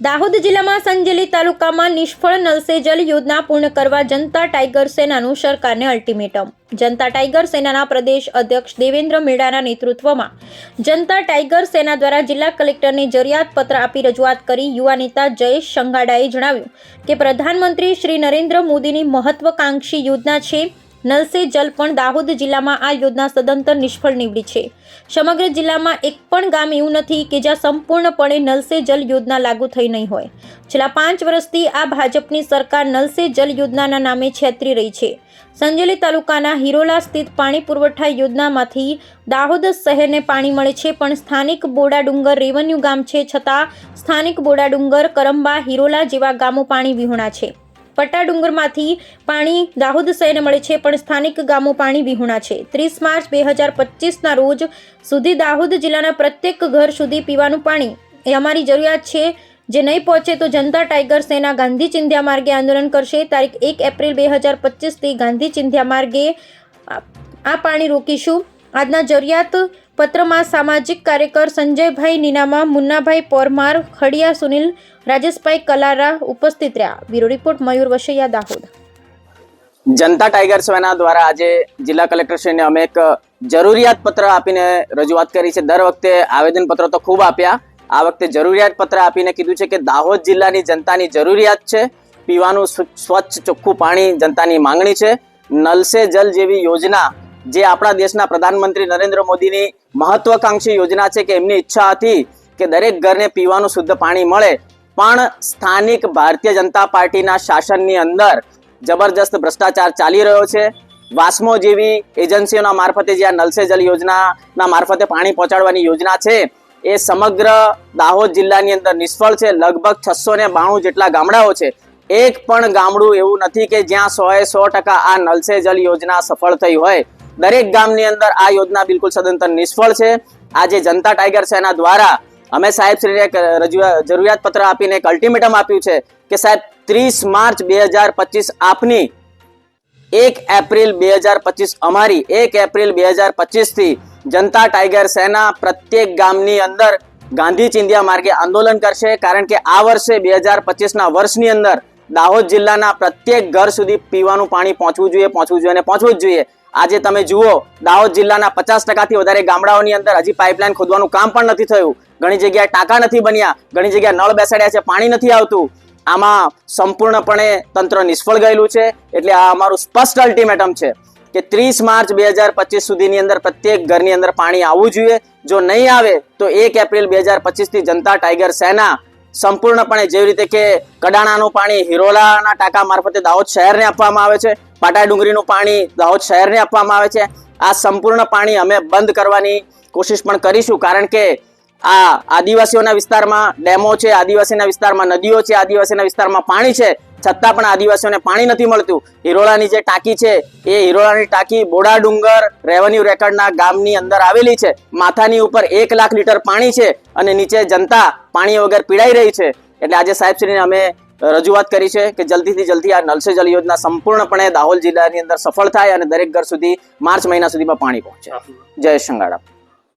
દાહોદ જિલ્લામાં સંજેલી તાલુકામાં નિષ્ફળ નલ સે જલ યોજના પૂર્ણ કરવા જનતા ટાઈગર સેનાનું સરકારને અલ્ટિમેટમ। જનતા ટાઈગર સેનાના પ્રદેશ અધ્યક્ષ દેવેન્દ્ર મેડાના નેતૃત્વમાં જનતા ટાઈગર સેના દ્વારા જિલ્લા કલેક્ટરને જરિયાત પત્ર આપી રજૂઆત કરી યુવા નેતા જયેશ શંગાડાએ જણાવ્યું કે પ્રધાનમંત્રી શ્રી નરેન્દ્ર મોદીની મહત્વાકાંક્ષી યોજના છે નલ સે જલ, પણ દાહોદ જિલ્લામાં આ યોજના સદંતર નિષ્ફળ નીવડી છે। સમગ્ર જિલ્લામાં એક પણ ગામ એવું નથી કે જ્યાં સંપૂર્ણપણે નલ સે જલ યોજના લાગુ થઈ નહીં હોય। છેલ્લા 5 વર્ષથી આ ભાજપની સરકાર નલ સે જલ યોજનાના નામે છેતરી રહી છે। સંજેલી તાલુકાના હિરોલા સ્થિત પાણી પુરવઠા યોજનામાંથી દાહોદ શહેરને પાણી મળે છે, પણ સ્થાનિક બોડાડુંગર રેવન્યુ ગામ છે, છતાં સ્થાનિક બોડાડુંગર, કરંબા, હિરોલા જેવા ગામો પાણી વિહોણા છે। પટ્ટાડુંગરમાંથી પાણી દાહોદ શહેરને મળે છે, પણ સ્થાનિક ગામો પાણી વિહોણા છે। 30 માર્ચ 2025ના રોજ સુધી દાહોદ જિલ્લાના પ્રત્યેક ઘર સુધી પીવાનું પાણી એ અમારી જરૂરિયાત છે। જે નહીં પહોંચે તો જનતા ટાઈગર સેના ગાંધી ચિંધ્યા માર્ગે આંદોલન કરશે। તારીખ 1 એપ્રિલ 2025થી ગાંધી ચિંધ્યા માર્ગે આ પાણી રોકીશું। આજના જરૂરિયાત પત્રમાં સામાજિક કાર્યકર સંજયભાઈ નીનામા, મુન્નાભાઈ પરમાર, ખડિયા સુનિલ, રાજેશભાઈ કલારા ઉપસ્થિત રહ્યા। બ્યુરો રિપોર્ટ મયુર વશૈયા, દાહોદ। જનતા ટાઈગર સેના દ્વારા આજે જિલ્લા કલેક્ટરશ્રીને અમે એક જરૂરિયાત પત્ર આપીને રજૂઆત કરી છે। દર વખતે આવેદન પત્ર તો ખૂબ આપ્યા, આ વખતે જરૂરિયાત પત્ર આપીને કીધું છે કે દાહોદ જિલ્લાની જનતાની જરૂરિયાત છે પીવાનું સ્વચ્છ ચોખ્ખું પાણી, જનતાની માંગણી છે। નલ સે જલ જેવી યોજના જે આપણા દેશના પ્રધાનમંત્રી નરેન્દ્ર મોદીની મહત્વાકાંક્ષી યોજના છે કે એમની ઈચ્છા હતી કે દરેક ઘરને પીવાનું શુદ્ધ પાણી મળે, પણ સ્થાનિક ભારતીય જનતા પાર્ટીના શાસનની અંદર જબરજસ્ત ભ્રષ્ટાચાર ચાલી રહ્યો છે। વાસ્મો જેવી એજન્સીઓના મારફતે જે આ નલ સે જલ યોજનાના મારફતે પાણી પહોંચાડવાની યોજના છે એ સમગ્ર દાહોદ જિલ્લાની અંદર નિષ્ફળ છે। લગભગ 692 જેટલા ગામડાઓ છે, એક પણ ગામડું એવું નથી કે જ્યાં 100% આ નલ સે જલ યોજના સફળ થઈ હોય। દરેક ગામની અંદર આ યોજના બિલકુલ સદંતર નિષ્ફળ છે। આજે જનતા ટાઈગર સેના દ્વારા અમે સાહેબશ્રીને જરૂરિયાત પત્ર આપીને એક અલ્ટિમેટમ આપ્યું છે કે સાહેબ 30 માર્ચ 2025 આપની, 1 એપ્રિલ 2025 અમારી, 1 એપ્રિલ 2025 થી જનતા ટાઈગર સેના પ્રત્યેક ગામની અંદર ગાંધી ચિંધ્યા માર્ગે આંદોલન કરશે। કારણ કે આ વર્ષે 2025ના વર્ષની અંદર દાહોદ જિલ્લાના પ્રત્યેક ઘર સુધી પીવાનું પાણી પહોંચવું જ જોઈએ। આજે તમે જુઓ દાહોદ જિલ્લાના 50%થી વધારે ગામડાઓની અંદર હજી પાઇપલાઇન ખોદવાનું કામ પણ નથી થયું। ઘણી જગ્યાએ ટાંકા નથી બન્યા, ઘણી જગ્યાએ નળ બેસાડ્યા છે, પાણી નથી આવતું। આમાં સંપૂર્ણપણે તંત્ર નિષ્ફળ ગયેલું છે। એટલે આ અમારું સ્પષ્ટ અલ્ટિમેટમ છે કે 30 માર્ચ 2025 સુધીની અંદર પ્રત્યેક ઘરની અંદર પાણી આવવું જોઈએ। જો નહીં આવે તો 1 એપ્રિલ 2025 થી જનતા ટાઈગર સેના સંપૂર્ણપણે જેવી રીતે કે કડાણાનું પાણી હિરોલાના ટાંકા મારફતે દાહોદ શહેરને આપવામાં આવે છે, પાટાડુંગરીનું પાણી દાહોદ શહેરને આપવામાં આવે છે, આ સંપૂર્ણ પાણી અમે બંધ કરવાની કોશિશ પણ કરીશું। કારણ કે આ આદિવાસીઓના વિસ્તારમાં ડેમો છે, આદિવાસીના વિસ્તારમાં નદીઓ છે, આદિવાસીના વિસ્તારમાં પાણી છે, છતાં પણ આદિવાસીઓને પાણી નથી મળતું। હિરોલાની જે ટાંકી છે એ હિરોલાની ટાંકી બોડાડુંગર રેવન્યુ રેકર્ડના ગામની અંદર આવેલી છે। માથાની ઉપર 1 લાખ લીટર પાણી છે અને નીચે જનતા પાણી વગર પીડાઈ રહી છે। એટલે આજે સાહેબશ્રીને અમે રજૂઆત કરી છે કે જલ્દીથી જલ્દી આ નલ સે જલ યોજના સંપૂર્ણપણે દાહોદ જિલ્લાની અંદર સફળ થાય અને દરેક ઘર સુધી માર્ચ મહિના સુધીમાં પાણી પહોંચે। જયેશ શંગાડા।